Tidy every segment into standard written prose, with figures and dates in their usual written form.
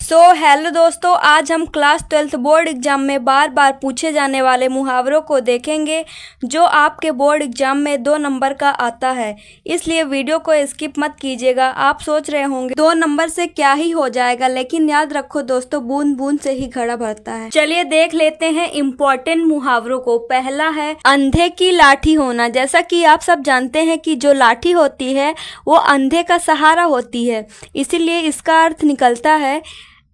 Hello दोस्तों, आज हम क्लास 12th बोर्ड एग्जाम में बार बार पूछे जाने वाले मुहावरों को देखेंगे जो आपके बोर्ड एग्जाम में 2 नंबर का आता है। इसलिए वीडियो को स्किप मत कीजिएगा। आप सोच रहे होंगे 2 नंबर से क्या ही हो जाएगा, लेकिन याद रखो दोस्तों, बूंद बूंद से ही घड़ा भरता है। चलिए देख लेते हैं इम्पोर्टेंट मुहावरों को। पहला है अंधे की लाठी होना। जैसा कि आप सब जानते हैं कि जो लाठी होती है वो अंधे का सहारा होती है, इसीलिए इसका अर्थ निकलता है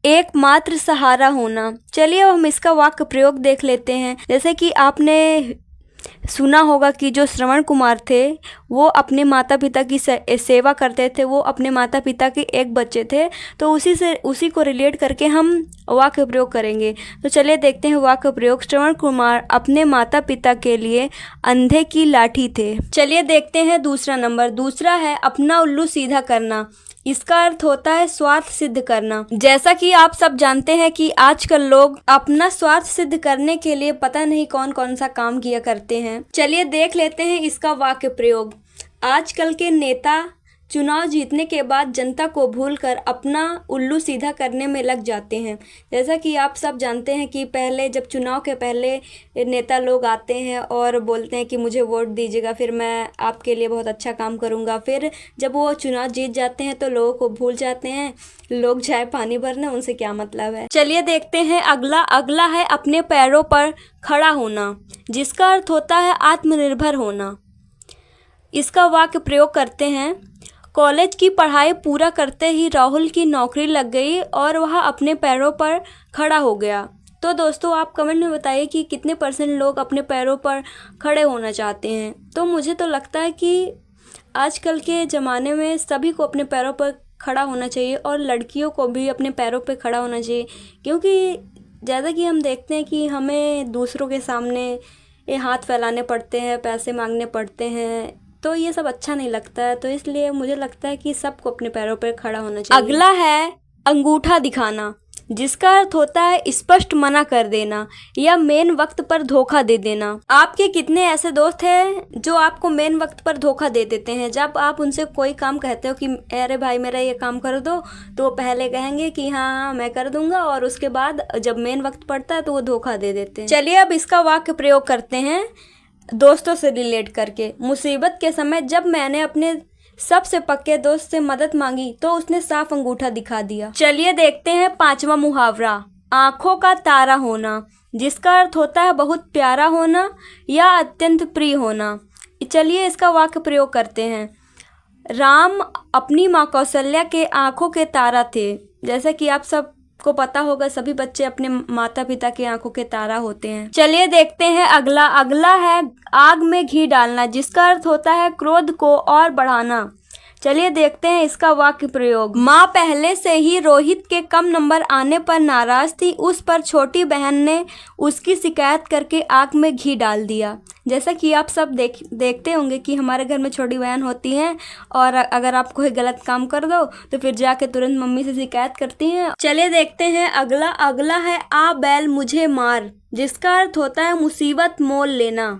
एकमात्र सहारा होना। चलिए अब हम इसका वाक्य प्रयोग देख लेते हैं। जैसे कि आपने सुना होगा कि जो श्रवण कुमार थे वो अपने माता पिता की सेवा करते थे, वो अपने माता पिता के एक बच्चे थे, तो उसी को रिलेट करके हम वाक्य प्रयोग करेंगे। तो चलिए देखते हैं वाक्य प्रयोग। श्रवण कुमार अपने माता पिता के लिए अंधे की लाठी थे। चलिए देखते हैं दूसरा नंबर। दूसरा है अपना उल्लू सीधा करना। इसका अर्थ होता है स्वार्थ सिद्ध करना। जैसा कि आप सब जानते हैं कि आजकल लोग अपना स्वार्थ सिद्ध करने के लिए पता नहीं कौन कौन सा काम किया करते हैं। चलिए देख लेते हैं इसका वाक्य प्रयोग। आजकल के नेता चुनाव जीतने के बाद जनता को भूलकर अपना उल्लू सीधा करने में लग जाते हैं। जैसा कि आप सब जानते हैं कि पहले जब चुनाव के पहले नेता लोग आते हैं और बोलते हैं कि मुझे वोट दीजिएगा, फिर मैं आपके लिए बहुत अच्छा काम करूंगा। फिर जब वो चुनाव जीत जाते हैं तो लोगों को भूल जाते हैं, लोग जाए पानी भरने, उनसे क्या मतलब है। चलिए देखते हैं अगला है अपने पैरों पर खड़ा होना, जिसका अर्थ होता है आत्मनिर्भर होना। इसका वाक्य प्रयोग करते हैं। कॉलेज की पढ़ाई पूरा करते ही राहुल की नौकरी लग गई और वह अपने पैरों पर खड़ा हो गया। तो दोस्तों आप कमेंट में बताइए कि कितने % लोग अपने पैरों पर खड़े होना चाहते हैं। तो मुझे तो लगता है कि आजकल के ज़माने में सभी को अपने पैरों पर खड़ा होना चाहिए और लड़कियों को भी अपने पैरों पर खड़ा होना चाहिए, क्योंकि ज़्यादा कि हम देखते हैं कि हमें दूसरों के सामने ये हाथ फैलाने पड़ते हैं, पैसे मांगने पड़ते हैं, तो ये सब अच्छा नहीं लगता है। तो इसलिए मुझे लगता है कि सबको अपने पैरों पर खड़ा होना चाहिए। अगला है अंगूठा दिखाना, जिसका अर्थ होता है स्पष्ट मना कर देना या मेन वक्त पर धोखा दे देना। आपके कितने ऐसे दोस्त हैं जो आपको मेन वक्त पर धोखा दे देते हैं? जब आप उनसे कोई काम कहते हो कि अरे भाई मेरा ये काम कर दो, तो वो पहले कहेंगे कि हाँ मैं कर दूंगा, और उसके बाद जब मेन वक्त पड़ता है तो वो धोखा दे देते हैं। चलिए अब इसका वाक्य प्रयोग करते हैं दोस्तों से रिलेट करके। मुसीबत के समय जब मैंने अपने सबसे पक्के दोस्त से मदद मांगी तो उसने साफ अंगूठा दिखा दिया। चलिए देखते हैं 5वां मुहावरा, आंखों का तारा होना, जिसका अर्थ होता है बहुत प्यारा होना या अत्यंत प्रिय होना। चलिए इसका वाक्य प्रयोग करते हैं। राम अपनी माँ कौशल्या के आंखों के तारा थे। जैसा कि आप सब को पता होगा, सभी बच्चे अपने माता पिता की आंखों के तारा होते हैं। चलिए देखते हैं अगला है आग में घी डालना, जिसका अर्थ होता है क्रोध को और बढ़ाना। चलिए देखते हैं इसका वाक्य प्रयोग। माँ पहले से ही रोहित के कम नंबर आने पर नाराज थी, उस पर छोटी बहन ने उसकी शिकायत करके आग में घी डाल दिया। जैसा कि आप सब देखते होंगे कि हमारे घर में छोटी बहन होती हैं, और अगर आप कोई गलत काम कर दो तो फिर जाके तुरंत मम्मी से शिकायत करती हैं। चलिए देखते हैं अगला है आ बैल मुझे मार, जिसका अर्थ होता है मुसीबत मोल लेना।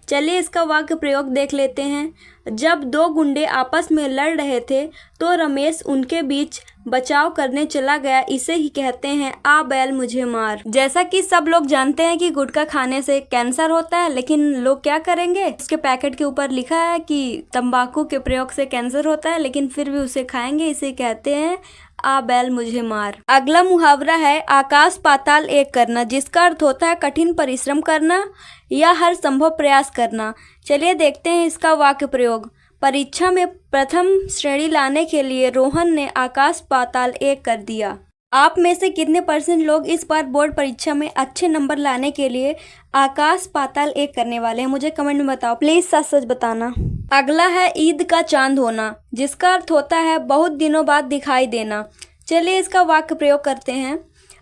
चलिए इसका वाक्य प्रयोग देख लेते हैं। जब 2 गुंडे आपस में लड़ रहे थे तो रमेश उनके बीच बचाव करने चला गया, इसे ही कहते हैं आ बैल मुझे मार। जैसा कि सब लोग जानते हैं कि गुटखा खाने से कैंसर होता है, लेकिन लोग क्या करेंगे, उसके पैकेट के ऊपर लिखा है कि तंबाकू के प्रयोग से कैंसर होता है, लेकिन फिर भी उसे खाएंगे, इसे कहते हैं आ बैल मुझे मार। अगला मुहावरा है आकाश पाताल एक करना, जिसका अर्थ होता है कठिन परिश्रम करना या हर संभव प्रयास करना। चलिए देखते हैं इसका वाक्य प्रयोग। परीक्षा में प्रथम श्रेणी लाने के लिए रोहन ने आकाश पाताल एक कर दिया। आप में से कितने % लोग इस बार बोर्ड परीक्षा में अच्छे नंबर लाने के लिए आकाश पाताल एक करने वाले हैं? मुझे कमेंट में बताओ प्लीज, सच सच बताना। अगला है ईद का चांद होना, जिसका अर्थ होता है बहुत दिनों बाद दिखाई देना। चलिए इसका वाक्य प्रयोग करते हैं।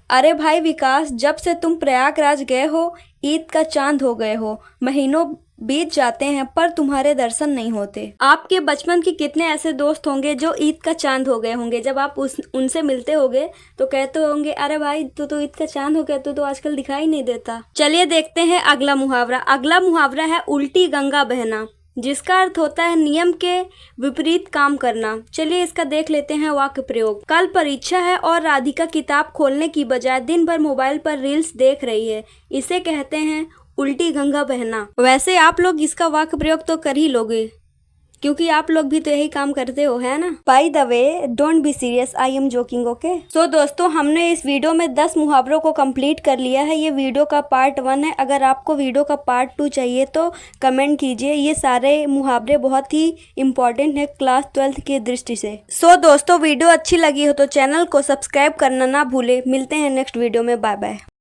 अरे भाई विकास, जब से तुम प्रयागराज गए हो ईद का चांद हो गए हो, महीनों बीत जाते हैं पर तुम्हारे दर्शन नहीं होते। आपके बचपन के कितने ऐसे दोस्त होंगे जो ईद का चांद हो गए होंगे? जब आप उनसे मिलते होंगे तो कहते होंगे अरे भाई तू तो ईद का चांद हो गया, तू तो आजकल दिखाई नहीं देता। चलिए देखते हैं अगला मुहावरा है उल्टी गंगा बहना, जिसका अर्थ होता है नियम के विपरीत काम करना। चलिए इसका देख लेते हैं वाक्य प्रयोग। कल परीक्षा है और राधिका किताब खोलने की बजाय दिन भर मोबाइल पर रील्स देख रही है। इसे कहते हैं उल्टी गंगा बहना। वैसे आप लोग इसका वाक्य प्रयोग तो कर ही लोगे, क्योंकि आप लोग भी तो यही काम करते हो, है ना। By the way, don't be serious, I am joking, okay. So दोस्तों, हमने इस वीडियो में 10 मुहावरों को कंप्लीट कर लिया है। ये वीडियो का पार्ट 1 है। अगर आपको वीडियो का पार्ट 2 चाहिए तो कमेंट कीजिए। ये सारे मुहावरे बहुत ही इंपॉर्टेंट है क्लास 12th की दृष्टि से। सो दोस्तों, वीडियो अच्छी लगी हो तो चैनल को सब्सक्राइब करना ना भूले। मिलते हैं नेक्स्ट वीडियो में। Bye bye.